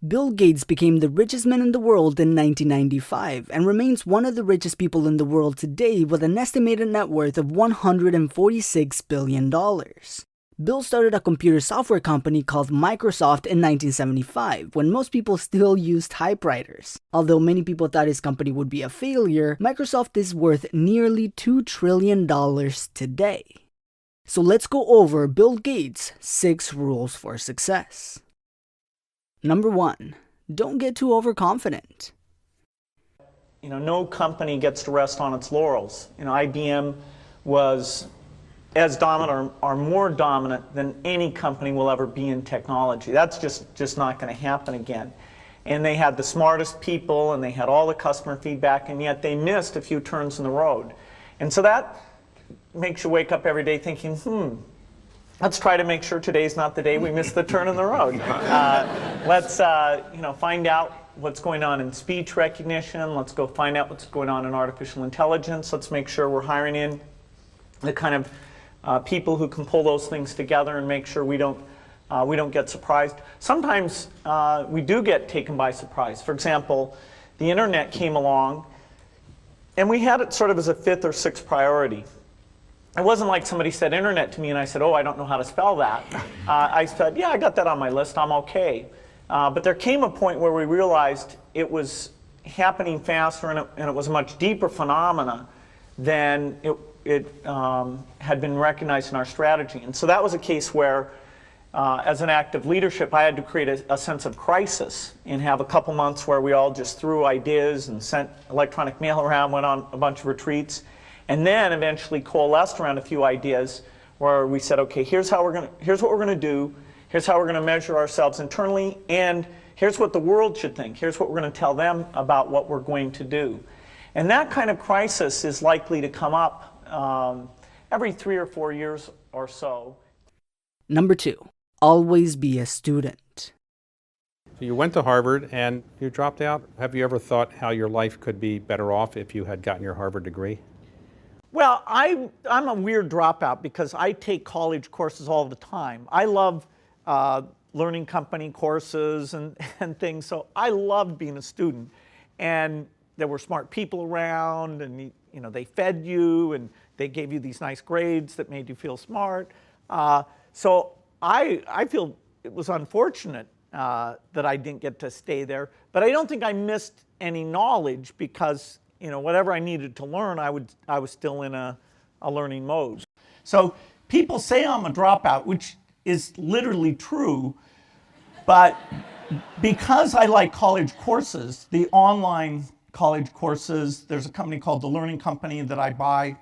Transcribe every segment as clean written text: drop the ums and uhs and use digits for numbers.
Bill Gates became the richest man in the world in 1995 and remains one of the richest people in the world today with an estimated net worth of $146 billion. Bill started a computer software company called Microsoft in 1975 when most people still used typewriters. Although many people thought his company would be a failure, Microsoft is worth nearly $2 trillion today. So let's go over Bill Gates' 6 rules for success. Number 1. Don't get too overconfident. No company gets to rest on its laurels. IBM was as dominant or more dominant than any company will ever be in technology. That's just not going to happen again. And they had the smartest people and they had all the customer feedback, and yet they missed a few turns in the road. And so that makes you wake up every day thinking, let's try to make sure today's not the day we miss the turn in the road. Let's find out what's going on in speech recognition. Let's go find out what's going on in artificial intelligence. Let's make sure we're hiring in the kind of people who can pull those things together and make sure we don't get surprised. Sometimes we do get taken by surprise. For example, the internet came along, and we had it sort of as a 5th or 6th priority. It wasn't like somebody said internet to me and I said, oh, I don't know how to spell that. I said, yeah, I got that on my list, I'm okay. But there came a point where we realized it was happening faster and it was a much deeper phenomena than it had been recognized in our strategy. And so that was a case where, as an act of leadership, I had to create a sense of crisis and have a couple months where we all just threw ideas and sent electronic mail around, went on a bunch of retreats. And then eventually coalesced around a few ideas where we said, okay, here's what we're going to do, here's how we're going to measure ourselves internally, and here's what the world should think, here's what we're going to tell them about what we're going to do. And that kind of crisis is likely to come up every 3 or 4 years or so. Number 2, always be a student. So you went to Harvard and you dropped out. Have you ever thought how your life could be better off if you had gotten your Harvard degree? Well, I'm a weird dropout because I take college courses all the time. I love learning company courses and things, so I loved being a student. And there were smart people around, and they fed you, and they gave you these nice grades that made you feel smart. So I feel it was unfortunate that I didn't get to stay there, but I don't think I missed any knowledge because whatever I needed to learn, I was still in a learning mode. So people say I'm a dropout, which is literally true, but because I like college courses, the online college courses, there's a company called The Learning Company that I buy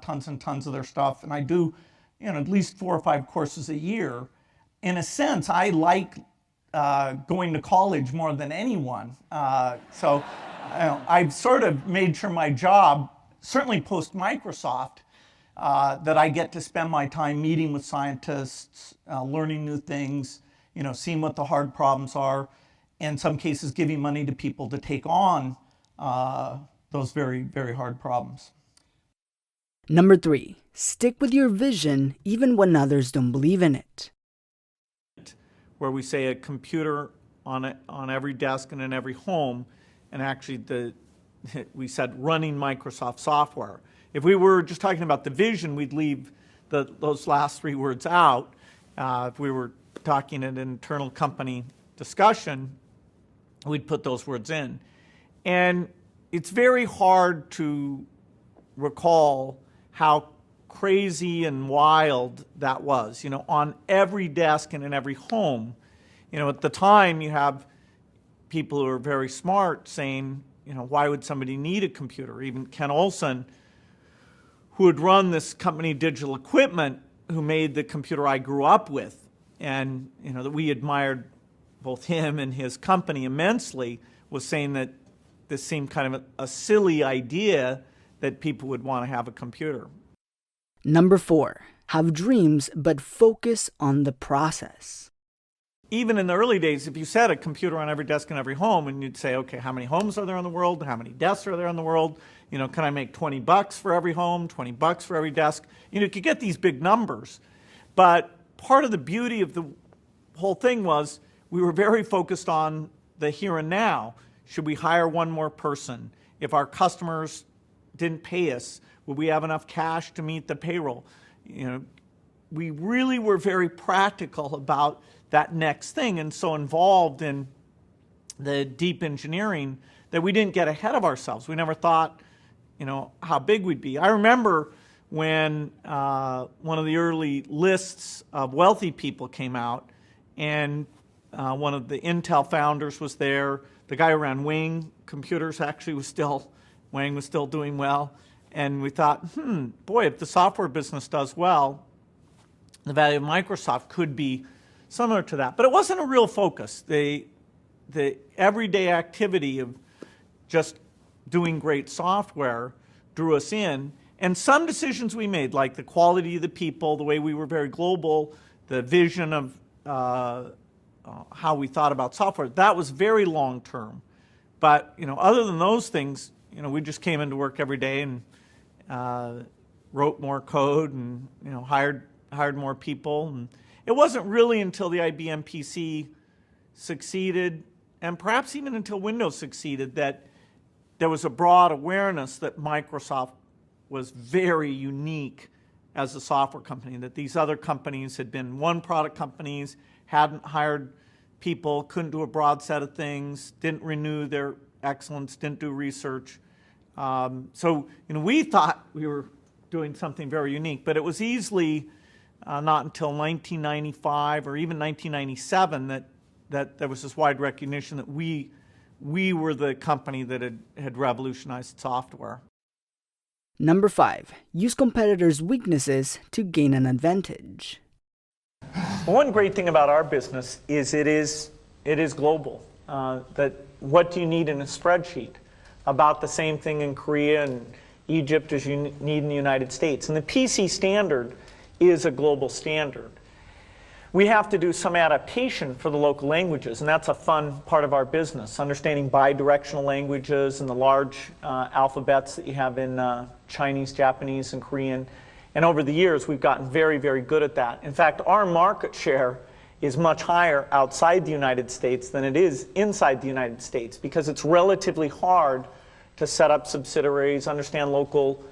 tons and tons of their stuff, and I do at least 4 or 5 courses a year. In a sense, I like going to college more than anyone. So I've sort of made sure my job, certainly post-Microsoft, that I get to spend my time meeting with scientists, learning new things, seeing what the hard problems are, in some cases giving money to people to take on those very, very hard problems. Number 3, stick with your vision even when others don't believe in it. Where we say a computer on every desk and in every home, and actually we said running Microsoft software. If we were just talking about the vision, we'd leave those last 3 words out. If we were talking an internal company discussion, we'd put those words in. And it's very hard to recall how crazy and wild that was. On every desk and in every home, at the time you have people who are very smart saying, why would somebody need a computer? Even Ken Olsen, who had run this company, Digital Equipment, who made the computer I grew up with, and that we admired both him and his company immensely, was saying that this seemed kind of a silly idea that people would want to have a computer. Number 4, have dreams but focus on the process. Even in the early days, if you said a computer on every desk in every home, and you'd say, okay, how many homes are there in the world? How many desks are there in the world? Can I make $20 for every home, $20 for every desk? You could get these big numbers. But part of the beauty of the whole thing was we were very focused on the here and now. Should we hire one more person? If our customers didn't pay us, would we have enough cash to meet the payroll? We really were very practical about that next thing, and so involved in the deep engineering that we didn't get ahead of ourselves. We never thought, how big we'd be. I remember when one of the early lists of wealthy people came out, and one of the Intel founders was there. The guy who ran Wing Computers actually Wang was still doing well. And we thought, boy, if the software business does well, the value of Microsoft could be similar to that. But it wasn't a real focus. The everyday activity of just doing great software drew us in. And some decisions we made, like the quality of the people, the way we were very global, the vision of how we thought about software, that was very long term. But other than those things, we just came into work every day and wrote more code and hired more people. And it wasn't really until the IBM PC succeeded, and perhaps even until Windows succeeded, that there was a broad awareness that Microsoft was very unique as a software company, that these other companies had been one-product companies, hadn't hired people, couldn't do a broad set of things, didn't renew their excellence, didn't do research. So we thought we were doing something very unique, but it was easily not until 1995 or even 1997 that there was this wide recognition that we were the company that had revolutionized software. Number 5, use competitors' weaknesses to gain an advantage. One great thing about our business is it is global. That what do you need in a spreadsheet? About the same thing in Korea and Egypt as you need in the United States. And the PC standard is a global standard. We have to do some adaptation for the local languages, and that's a fun part of our business, understanding bidirectional languages and the large alphabets that you have in Chinese, Japanese, and Korean. And over the years, we've gotten very, very good at that. In fact, our market share is much higher outside the United States than it is inside the United States, because it's relatively hard to set up subsidiaries, understand local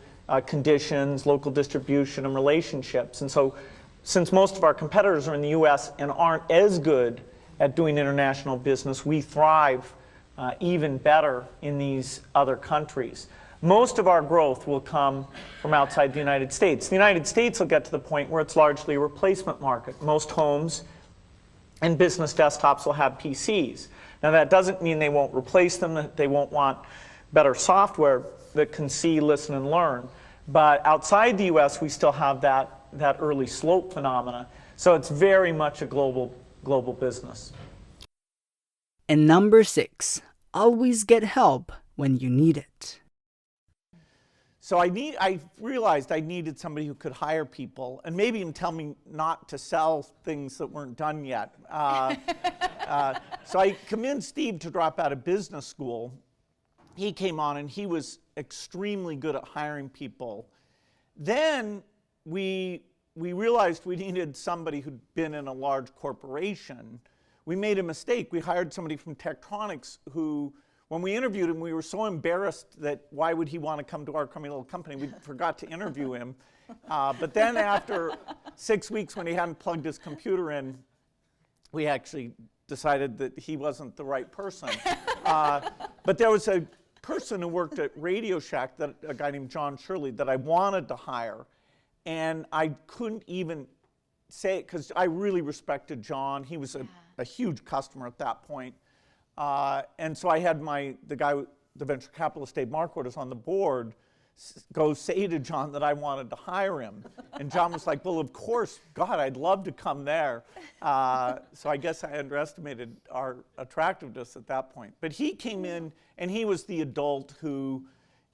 conditions, local distribution, and relationships. And so, since most of our competitors are in the US and aren't as good at doing international business, we thrive even better in these other countries. Most of our growth will come from outside the United States. The United States will get to the point where it's largely a replacement market. Most homes and business desktops will have PCs. Now, that doesn't mean they won't replace them, that they won't want better software that can see, listen, and learn. But outside the US, we still have that early slope phenomena. So it's very much a global business. And number 6, always get help when you need it. So I realized I needed somebody who could hire people and maybe even tell me not to sell things that weren't done yet. So I convinced Steve to drop out of business school. He came on and he was extremely good at hiring people. Then we realized we needed somebody who'd been in a large corporation. We made a mistake. We hired somebody from Tektronix who, when we interviewed him, we were so embarrassed that why would he want to come to our crummy little company? We forgot to interview him. But then after 6 weeks, when he hadn't plugged his computer in, we actually decided that he wasn't the right person. But there was a person who worked at Radio Shack, a guy named John Shirley, that I wanted to hire. And I couldn't even say it because I really respected John. He was a huge customer at that point. And so I had the guy, the venture capitalist Dave Marquardt, is on the board, go say to John that I wanted to hire him. And John was like, well, of course, God, I'd love to come there. So I guess I underestimated our attractiveness at that point. But he came in, and he was the adult who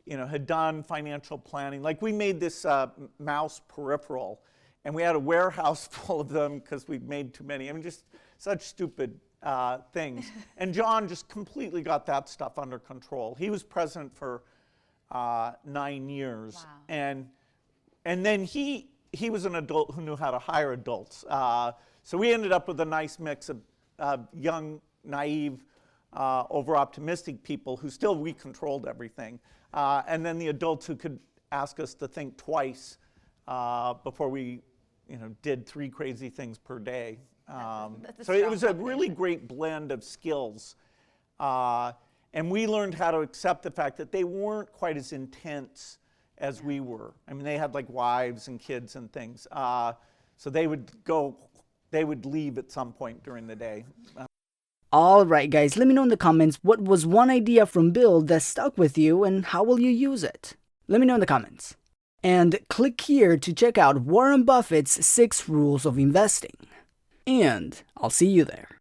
had done financial planning. Like, we made this mouse peripheral, and we had a warehouse full of them because we'd made too many. I mean, just such stupid things. And John just completely got that stuff under control. He was president for 9 years. Wow. And then he was an adult who knew how to hire adults. So we ended up with a nice mix of young, naive over-optimistic people who still we controlled everything, and then the adults who could ask us to think twice before we did 3 crazy things per day. So it was a really great blend of skills. And we learned how to accept the fact that they weren't quite as intense as we were. I mean, they had like wives and kids and things. So they would leave at some point during the day. Alright guys, let me know in the comments what was one idea from Bill that stuck with you and how will you use it? Let me know in the comments. And click here to check out Warren Buffett's 6 Rules of Investing. And I'll see you there.